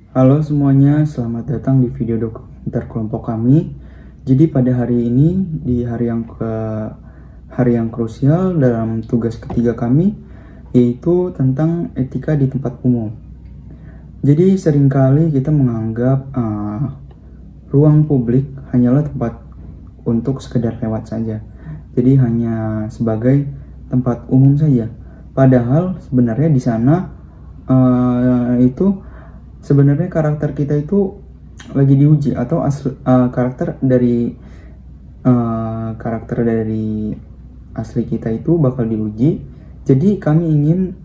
Halo semuanya, selamat datang di video dokumenter kelompok kami. Jadi pada hari ini, di hari yang krusial dalam tugas ketiga kami, yaitu tentang etika di tempat umum. Jadi seringkali kita menganggap ruang publik hanyalah tempat untuk sekedar lewat saja. Jadi hanya sebagai tempat umum saja. Padahal sebenarnya di sana itu sebenarnya karakter kita itu lagi diuji, atau karakter dari asli kita itu bakal diuji. Jadi kami ingin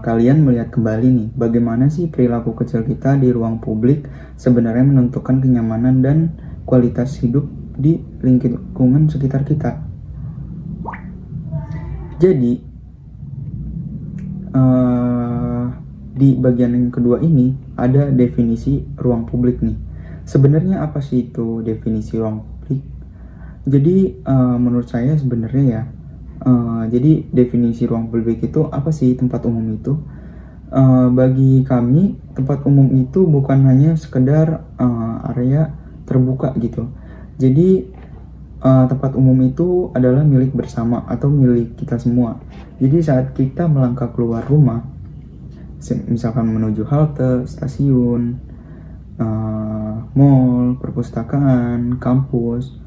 kalian melihat kembali nih, bagaimana sih perilaku kecil kita di ruang publik sebenarnya menentukan kenyamanan dan kualitas hidup di lingkungan sekitar kita. Jadi di bagian yang kedua ini ada definisi ruang publik nih. Sebenarnya apa sih itu definisi ruang publik? Jadi menurut saya sebenarnya ya, jadi definisi ruang publik itu apa sih tempat umum itu? Bagi kami tempat umum itu bukan hanya sekedar area terbuka gitu. Jadi tempat umum itu adalah milik bersama atau milik kita semua. Jadi saat kita melangkah keluar rumah, misalkan menuju halte, stasiun, mall, perpustakaan, kampus,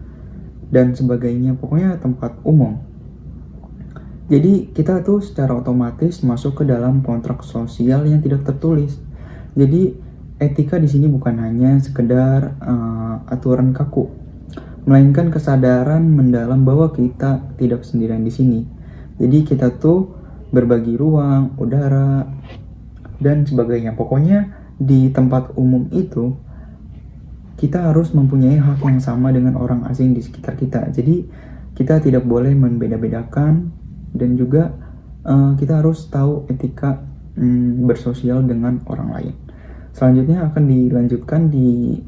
dan sebagainya, pokoknya tempat umum. Jadi kita tuh secara otomatis masuk ke dalam kontrak sosial yang tidak tertulis. Jadi etika di sini bukan hanya sekedar aturan kaku, melainkan kesadaran mendalam bahwa kita tidak sendirian di sini. Jadi kita tuh berbagi ruang, udara, dan sebagainya. Pokoknya di tempat umum itu kita harus mempunyai hak yang sama dengan orang asing di sekitar kita. Jadi kita tidak boleh membeda-bedakan, dan juga kita harus tahu etika bersosial dengan orang lain. Selanjutnya akan dilanjutkan di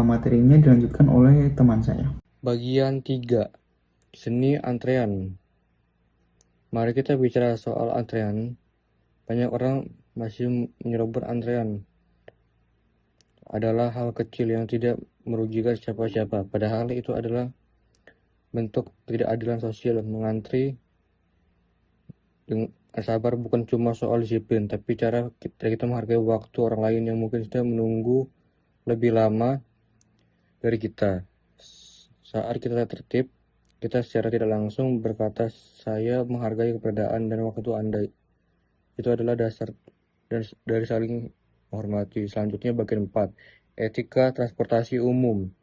materinya dilanjutkan oleh teman saya. Bagian 3. Seni antrean. Mari kita bicara soal antrean. Banyak orang masih menyerobot antrean adalah hal kecil yang tidak merugikan siapa-siapa. Padahal itu adalah bentuk ketidakadilan sosial. Mengantri dengan sabar bukan cuma soal disiplin, tapi cara kita menghargai waktu orang lain yang mungkin sudah menunggu lebih lama dari kita. Saat kita tertib, kita secara tidak langsung berkata, saya menghargai keberadaan dan waktu Anda. Itu adalah dasar dari saling menghormati. Selanjutnya bagian 4. Etika transportasi umum.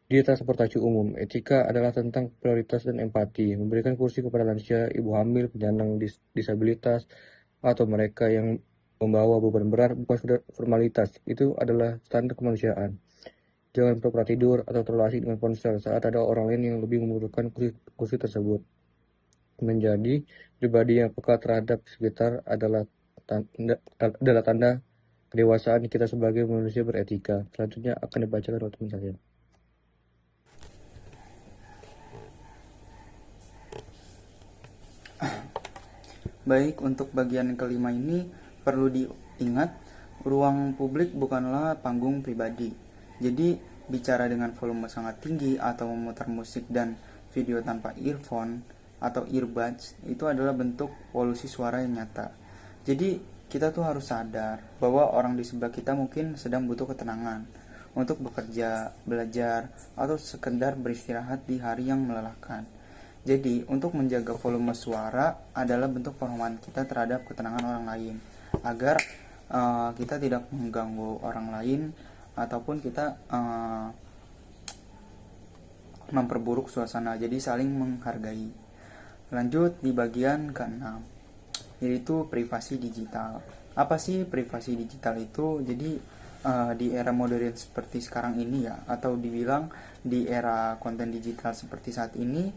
Di transportasi umum, etika adalah tentang prioritas dan empati. Memberikan kursi kepada lansia, ibu hamil, penyandang disabilitas, atau mereka yang membawa beban berat bukan sudah formalitas. Itu adalah standar kemanusiaan. Jangan pura-pura tidur atau terlalu asik dengan ponsel saat ada orang lain yang lebih membutuhkan kursi tersebut. Menjadi pribadi yang peka terhadap sekitar adalah tanda kedewasaan kita sebagai manusia beretika. Selanjutnya akan dibacakan oleh teman saya. Baik, untuk bagian kelima ini perlu diingat, ruang publik bukanlah panggung pribadi. Jadi bicara dengan volume sangat tinggi atau memutar musik dan video tanpa earphone atau earbuds itu adalah bentuk polusi suara yang nyata. Jadi kita tuh harus sadar bahwa orang di sebelah kita mungkin sedang butuh ketenangan untuk bekerja, belajar, atau sekedar beristirahat di hari yang melelahkan. Jadi untuk menjaga volume suara adalah bentuk penghormatan kita terhadap ketenangan orang lain, agar kita tidak mengganggu orang lain ataupun kita memperburuk suasana. Jadi saling menghargai. Lanjut di bagian ke-6, yaitu privasi digital. Apa sih privasi digital itu? Jadi di era modern seperti sekarang ini ya, atau dibilang di era konten digital seperti saat ini,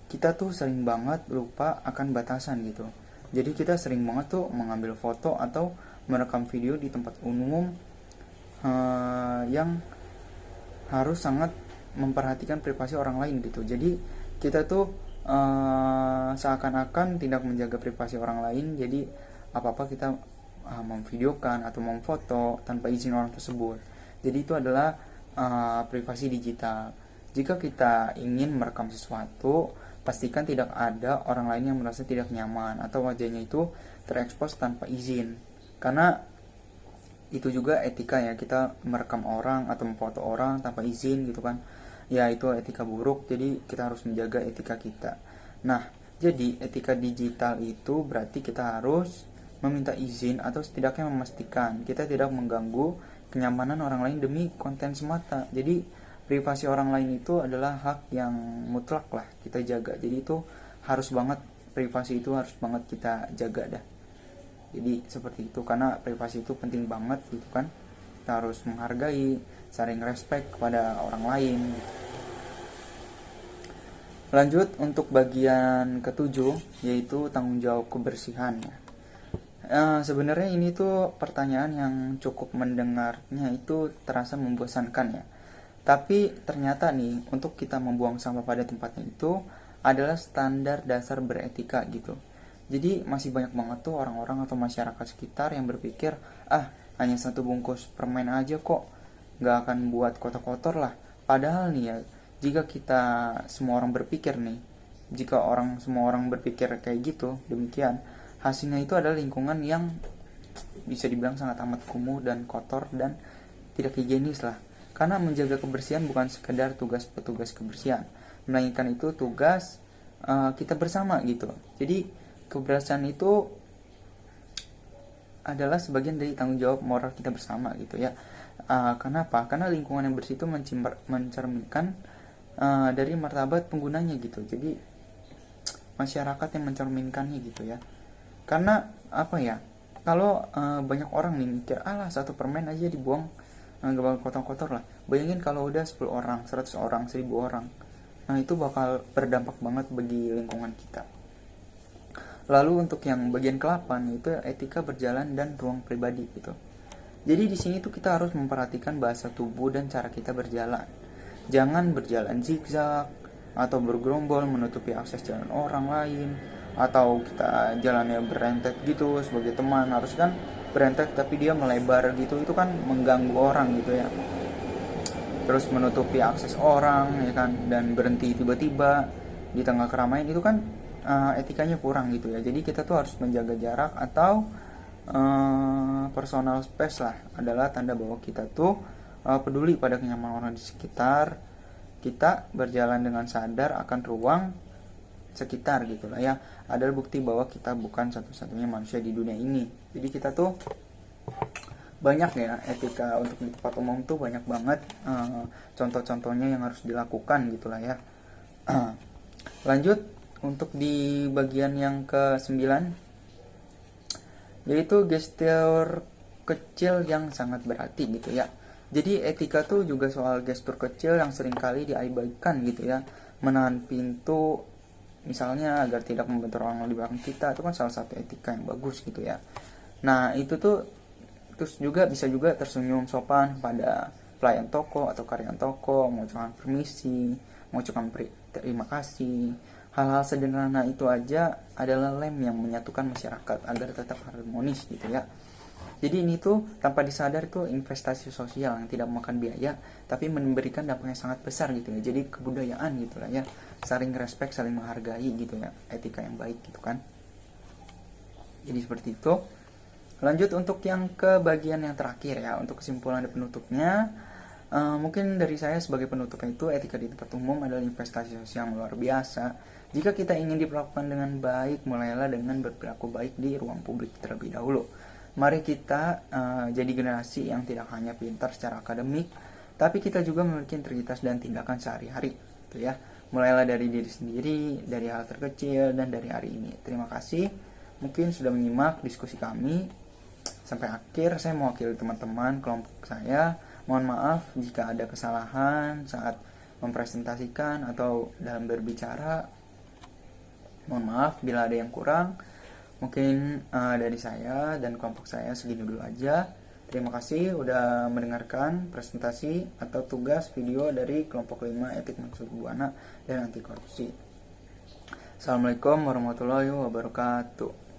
kita tuh sering banget lupa akan batasan gitu. Jadi kita sering banget tuh mengambil foto atau merekam video di tempat umum yang harus sangat memperhatikan privasi orang lain gitu. Jadi kita tuh seakan-akan tidak menjaga privasi orang lain. Jadi apa-apa kita memvideokan atau memfoto tanpa izin orang tersebut. Jadi itu adalah privasi digital. Jika kita ingin merekam sesuatu, pastikan tidak ada orang lain yang merasa tidak nyaman atau wajahnya itu terekspos tanpa izin. Karena itu juga etika ya, kita merekam orang atau memfoto orang tanpa izin gitu kan. Ya itu etika buruk, jadi kita harus menjaga etika kita. Nah, jadi etika digital itu berarti kita harus meminta izin atau setidaknya memastikan kita tidak mengganggu kenyamanan orang lain demi konten semata. Jadi privasi orang lain itu adalah hak yang mutlak lah kita jaga. Jadi itu harus banget, privasi itu harus banget kita jaga dah. Jadi seperti itu, karena privasi itu penting banget gitu kan. Kita harus menghargai, saling respect kepada orang lain gitu. Lanjut untuk bagian ketujuh, yaitu tanggung jawab kebersihan ya. Sebenarnya ini tuh pertanyaan yang cukup mendengarnya itu terasa membosankan ya. Tapi ternyata nih, untuk kita membuang sampah pada tempatnya itu adalah standar dasar beretika gitu. Jadi masih banyak banget tuh orang-orang atau masyarakat sekitar yang berpikir, hanya satu bungkus permen aja kok, nggak akan buat kotor-kotor lah. Padahal nih ya, jika kita semua orang berpikir nih, jika semua orang berpikir kayak gitu, demikian, hasilnya itu adalah lingkungan yang bisa dibilang sangat amat kumuh dan kotor dan tidak higienis lah. Karena menjaga kebersihan bukan sekedar tugas petugas kebersihan, melainkan itu tugas kita bersama gitu. Jadi kebersihan itu adalah sebagian dari tanggung jawab moral kita bersama gitu ya. Kenapa? Karena lingkungan yang bersih itu mencerminkan dari martabat penggunanya gitu. Jadi masyarakat yang mencerminkannya gitu ya. Karena apa ya? Kalau banyak orang nih mikir, satu permen aja dibuang, gak bakal kotor-kotor lah. Bayangin kalau udah 10 orang, 100 orang, 1000 orang. Nah itu bakal berdampak banget bagi lingkungan kita. Lalu untuk yang bagian ke-8 itu etika berjalan dan ruang pribadi gitu. Jadi di sini tuh kita harus memperhatikan bahasa tubuh dan cara kita berjalan. Jangan berjalan zigzag atau bergerombol menutupi akses jalan orang lain, atau kita jalannya berentet gitu sebagai teman. Harus kan berentet tapi dia melebar gitu, itu kan mengganggu orang gitu ya. Terus menutupi akses orang ya kan, dan berhenti tiba-tiba di tengah keramaian, itu kan etikanya kurang gitu ya. Jadi kita tuh harus menjaga jarak atau personal space lah, adalah tanda bahwa kita tuh peduli pada kenyamanan orang di sekitar. Kita berjalan dengan sadar akan ruang sekitar gitu lah ya. Adalah bukti bahwa kita bukan satu-satunya manusia di dunia ini. Jadi kita tuh banyak ya etika untuk di tempat umum tuh, banyak banget contoh-contohnya yang harus dilakukan gitu lah ya. Lanjut untuk di bagian yang ke-9, yaitu gestur kecil yang sangat berarti gitu ya. Jadi etika tuh juga soal gestur kecil yang seringkali diabaikan gitu ya. Menahan pintu misalnya agar tidak membentur orang di belakang kita, itu kan salah satu etika yang bagus gitu ya. Nah itu tuh terus juga bisa juga tersenyum sopan pada pelayan toko atau karyawan toko, mengucapkan permisi, mengucapkan terima kasih. Hal-hal sederhana itu aja adalah lem yang menyatukan masyarakat agar tetap harmonis gitu ya. Jadi ini tuh tanpa disadar tuh investasi sosial yang tidak memakan biaya, tapi memberikan dampak yang sangat besar gitu ya. Jadi kebudayaan gitu lah ya, saling respect, saling menghargai gitu ya, etika yang baik gitu kan. Jadi seperti itu. Lanjut untuk yang ke bagian yang terakhir ya, untuk kesimpulan dan penutupnya. Mungkin dari saya sebagai penutupnya itu, etika di tempat umum adalah investasi sosial yang luar biasa. Jika kita ingin diperlakukan dengan baik, mulailah dengan berperilaku baik di ruang publik terlebih dahulu. Mari kita jadi generasi yang tidak hanya pintar secara akademik, tapi kita juga memiliki integritas dan tindakan sehari-hari gitu ya. Mulailah dari diri sendiri, dari hal terkecil, dan dari hari ini. Terima kasih mungkin sudah menyimak diskusi kami sampai akhir. Saya mewakili teman-teman kelompok saya. Mohon maaf jika ada kesalahan saat mempresentasikan atau dalam berbicara. Mohon maaf bila ada yang kurang. Mungkin dari saya dan kelompok saya segini dulu aja. Terima kasih udah mendengarkan presentasi atau tugas video dari kelompok 5 etik maksud buana dan anti korupsi. Assalamualaikum warahmatullahi wabarakatuh.